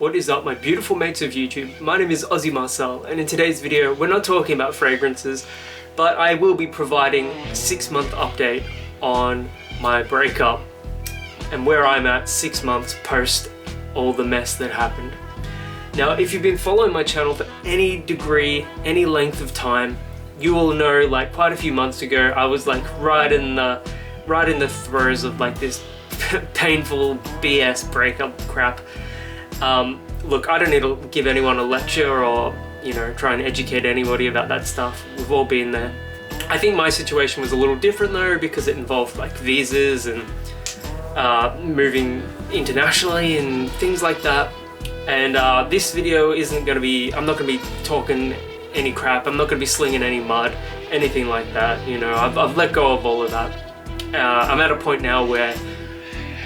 What is up, my beautiful mates of YouTube? My name is Aussie Marcel, and in today's video we're not talking about fragrances, but I will be providing a 6-month update on my breakup and where I'm at 6 months post all the mess that happened. Now, if you've been following my channel for any degree, any length of time, you will know, like, quite a few months ago I was like right in the throes of like this painful BS breakup crap. Look, I don't need to give anyone a lecture or, you know, try and educate anybody about that stuff. We've all been there. I think my situation was a little different though, because it involved like visas and moving internationally and things like that. And this video isn't going to be, I'm not going to be talking any crap, I'm not going to be slinging any mud, anything like that, you know. I've let go of all of that. I'm at a point now where,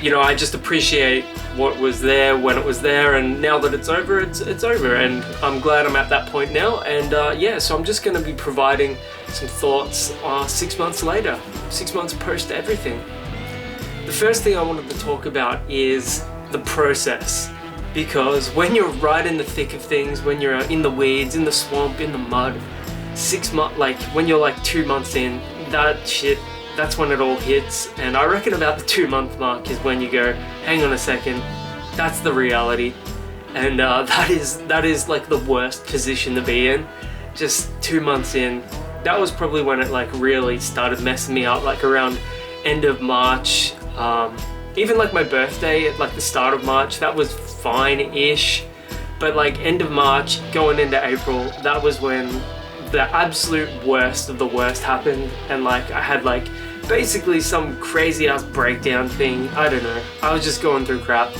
you know, I just appreciate what was there when it was there, and now that it's over, it's over, and I'm glad I'm at that point now. And yeah, so I'm just going to be providing some thoughts 6 months later, 6 months post everything. The first thing I wanted to talk about is the process, because when you're right in the thick of things, when you're in the weeds, in the swamp, in the mud, 6 months, like when you're like 2 months in, that's when it all hits. And I reckon about the 2-month mark is when you go, hang on a second, that's the reality. And that is like the worst position to be in. Just 2 months in, that was probably when it like really started messing me up, like around end of March. Even like my birthday at like the start of March, that was fine-ish. But like end of March, going into April, that was when the absolute worst of the worst happened. And like I had like basically some crazy ass breakdown thing. I don't know, I was just going through crap.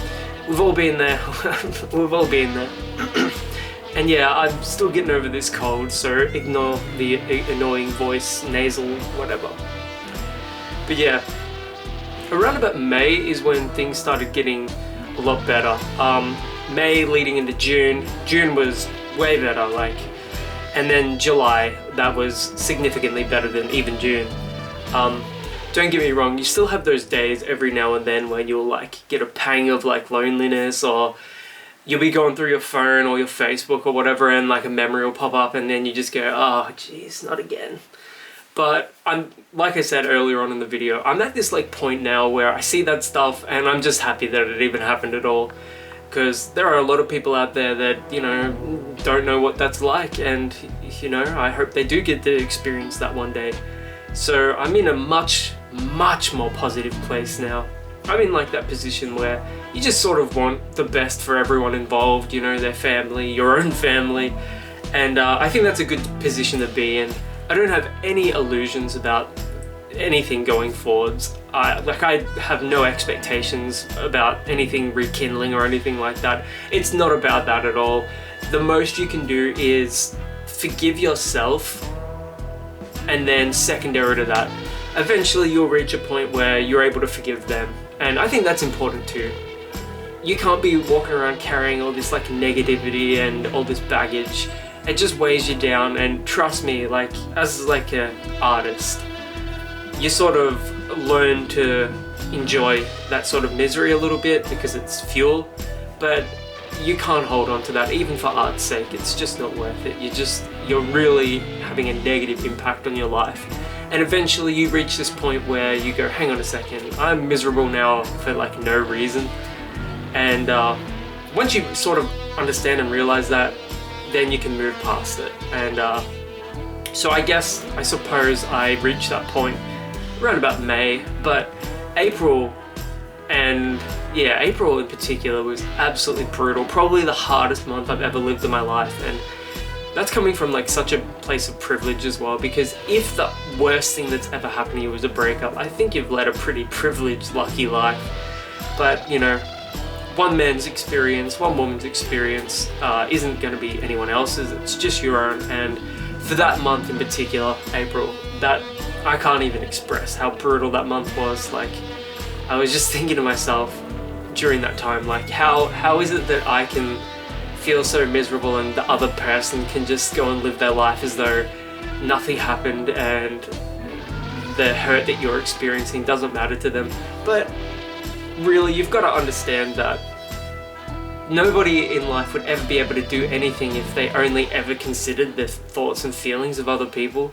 We've all been there. We've all been there. And yeah, I'm still getting over this cold, so ignore the annoying voice, nasal, whatever. But yeah, around about May is when things started getting a lot better. May leading into June. June was way better, like. And then July, that was significantly better than even June. Don't get me wrong, you still have those days every now and then where you'll like get a pang of like loneliness, or you'll be going through your phone or your Facebook or whatever, and like a memory will pop up, and then you just go, oh geez, not again. But I'm, like I said earlier on in the video, I'm at this like point now where I see that stuff and I'm just happy that it even happened at all. Because there are a lot of people out there that, you know, don't know what that's like, and, you know, I hope they do get to experience that one day. So I'm in a much more positive place now. I'm in like that position where you just sort of want the best for everyone involved, you know, their family, your own family, and I think that's a good position to be in. I don't have any illusions about anything going forwards. I have no expectations about anything rekindling or anything like that. It's not about that at all. The most you can do is forgive yourself, and then secondary to that, eventually you'll reach a point where you're able to forgive them. And I think that's important too. You can't be walking around carrying all this like negativity and all this baggage. It just weighs you down, and trust me, like as like an artist, you sort of learn to enjoy that sort of misery a little bit because it's fuel, but you can't hold on to that even for art's sake. It's just not worth it. You're really having a negative impact on your life, and eventually you reach this point where you go, hang on a second, I'm miserable now for like no reason. And once you sort of understand and realize that, then you can move past it. And so I suppose I reached that point around about May, but April, and yeah, April in particular was absolutely brutal. Probably the hardest month I've ever lived in my life, and that's coming from like such a place of privilege as well, because if the worst thing that's ever happened to you was a breakup, I think you've led a pretty privileged, lucky life. But you know, one man's experience, one woman's experience isn't going to be anyone else's, it's just your own. And for that month in particular, April, that I can't even express how brutal that month was. Like, I was just thinking to myself during that time, like how is it that I can feel so miserable and the other person can just go and live their life as though nothing happened, and the hurt that you're experiencing doesn't matter to them. But really, you've got to understand that nobody in life would ever be able to do anything if they only ever considered the thoughts and feelings of other people.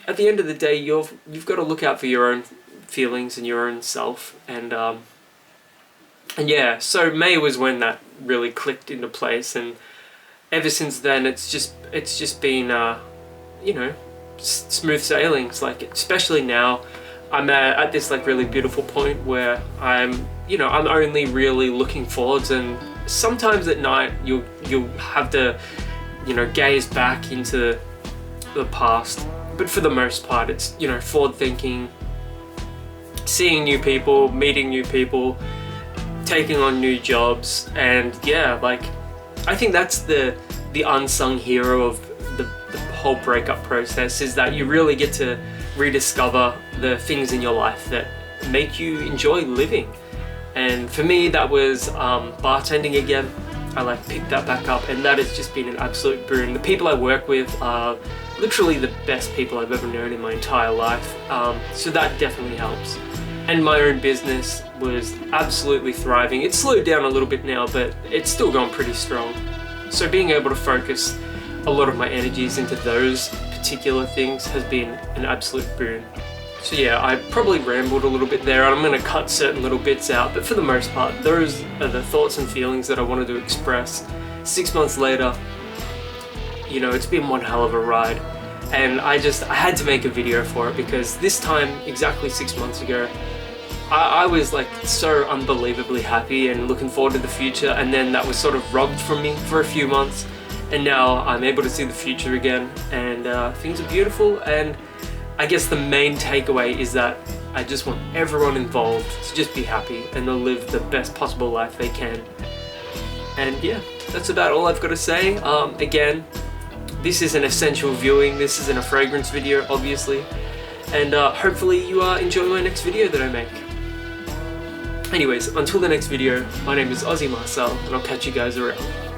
At the end of the day, you've got to look out for your own feelings and your own self. And yeah, so May was when that really clicked into place, and ever since then it's just been you know, smooth sailings. Like, especially now, I'm at this like really beautiful point where I'm only really looking forwards, and sometimes at night you'll have to, you know, gaze back into the past, but for the most part it's, you know, forward thinking, seeing new people, meeting new people, taking on new jobs. And yeah, like, I think that's the unsung hero of the whole breakup process, is that you really get to rediscover the things in your life that make you enjoy living. And for me, that was bartending again. I like picked that back up, and that has just been an absolute boon. The people I work with are literally the best people I've ever known in my entire life, so that definitely helps. And my own business was absolutely thriving. It's slowed down a little bit now, but it's still going pretty strong. So being able to focus a lot of my energies into those particular things has been an absolute boon. So yeah, I probably rambled a little bit there, and I'm going to cut certain little bits out, but for the most part, those are the thoughts and feelings that I wanted to express. 6 months later, you know, it's been one hell of a ride, and I had to make a video for it, because this time, exactly 6 months ago, I was like so unbelievably happy and looking forward to the future, and then that was sort of robbed from me for a few months, and now I'm able to see the future again, and things are beautiful. And I guess the main takeaway is that I just want everyone involved to just be happy and to live the best possible life they can. And yeah, that's about all I've got to say. Again, this is an essential viewing. This isn't a fragrance video, obviously. And hopefully you enjoy my next video that I make. Anyways, until the next video, my name is Aussie Marcel, and I'll catch you guys around.